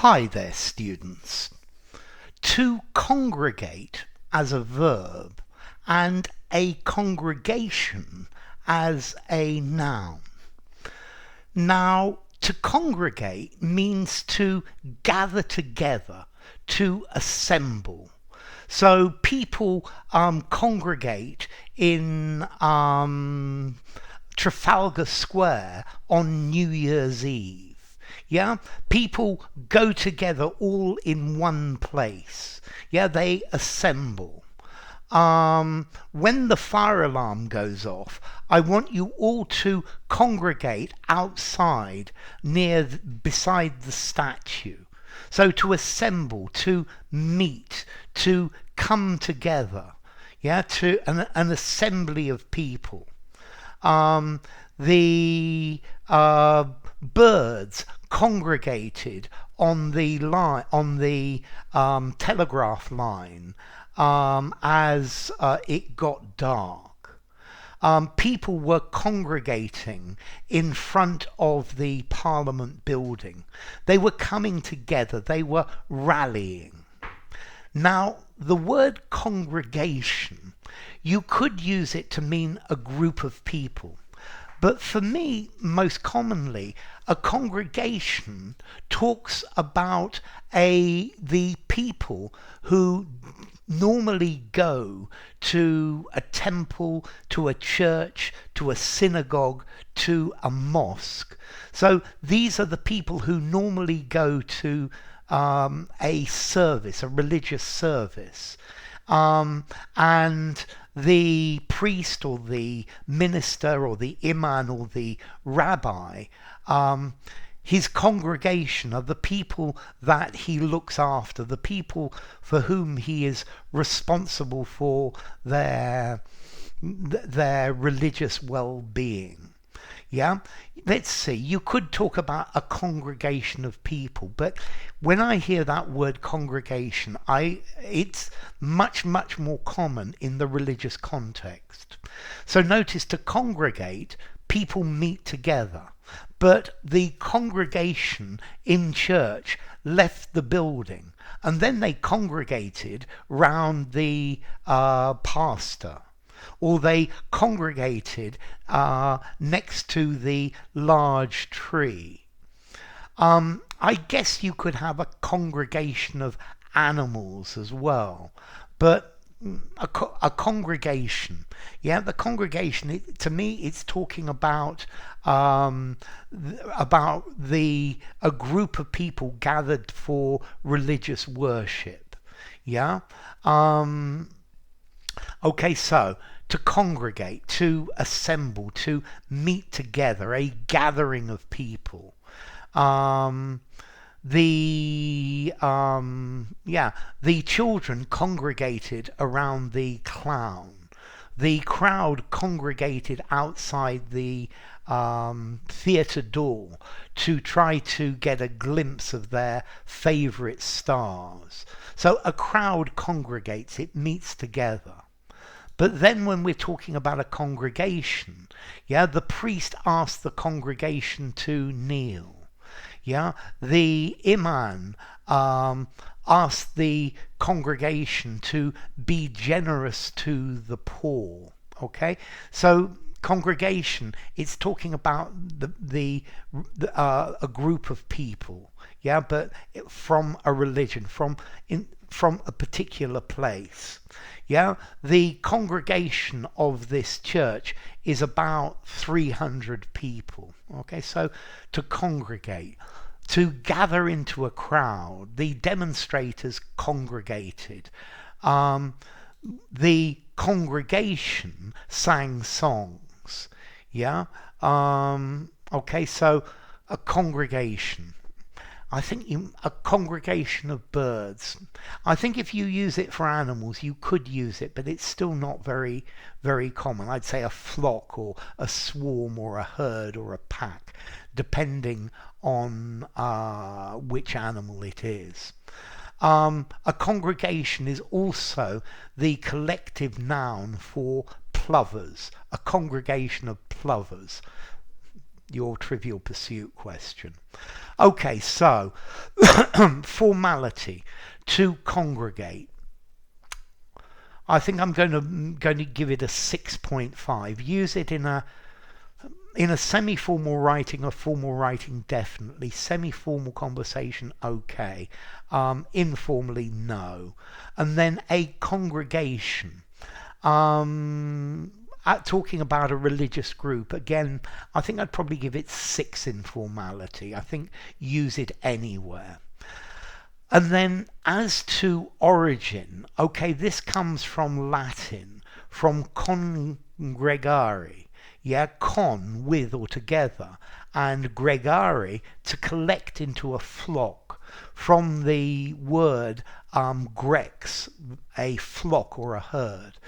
Hi there, students. To congregate as a verb and a congregation as a noun. Now, to congregate means to gather together, to assemble. So people congregate in Trafalgar Square on New Year's Eve. Yeah, people go together all in one place. Yeah, they assemble. When the fire alarm goes off, I want you all to congregate outside beside the statue. So to assemble, to meet, to come together. Yeah, to an assembly of people. The birds congregated on the telegraph line as it got dark. People were congregating in front of the Parliament building. They were coming together. They were rallying. Now, the word congregation, you could use it to mean a group of people. But for me, most commonly, a congregation talks about the people who normally go to a temple, to a church, to a synagogue, to a mosque. So these are the people who normally go to a service, a religious service. And the priest or the minister or the imam or the rabbi, his congregation are the people that he looks after, the people for whom he is responsible for their religious well-being. Yeah, let's see, you could talk about a congregation of people, but when I hear that word congregation, it's much more common in the religious context. So notice, to congregate, people meet together, but the congregation in church left the building and then they congregated round the pastor, or they congregated next to the large tree. I guess you could have a congregation of animals as well, but a congregation, yeah, the congregation, to me, it's talking about a group of people gathered for religious worship. Yeah. Okay, so to congregate, to assemble, to meet together, a gathering of people. The children congregated around the clown. The crowd congregated outside the theatre door to try to get a glimpse of their favourite stars. So a crowd congregates, it meets together. But then when we're talking about a congregation, yeah, the priest asked the congregation to kneel. Yeah, the imam asked the congregation to be generous to the poor. Okay, so congregation, it's talking about a group of people. Yeah, but from a religion, from a particular place. Yeah, the congregation of this church is about 300 people. Okay, so to congregate, to gather into a crowd, the demonstrators congregated. The congregation sang songs. Yeah, okay, so a congregation. I think a congregation of birds. I think if you use it for animals, you could use it, but it's still not very common. I'd say a flock or a swarm or a herd or a pack, depending on which animal it is. A congregation is also the collective noun for plovers, a congregation of plovers. your Trivial Pursuit question. Okay, so formality, to congregate. I think I'm going to give it a 6.5. Use it in a semi-formal writing or formal writing, definitely. Semi-formal conversation, okay. Informally, no. And then a congregation. Talking about a religious group, again, I think I'd probably give it 6 in formality. I think use it anywhere. And then as to origin, okay, this comes from Latin, from congregare. Yeah, con, with or together, and gregare, to collect into a flock, from the word grex, a flock or a herd.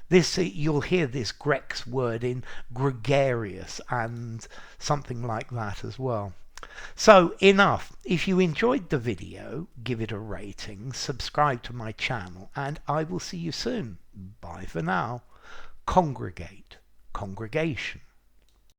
This, you'll hear this grex word in gregarious and something like that as well. So enough. If you enjoyed the video, give it a rating, subscribe to my channel, and I will see you soon. Bye for now. Congregate, congregation.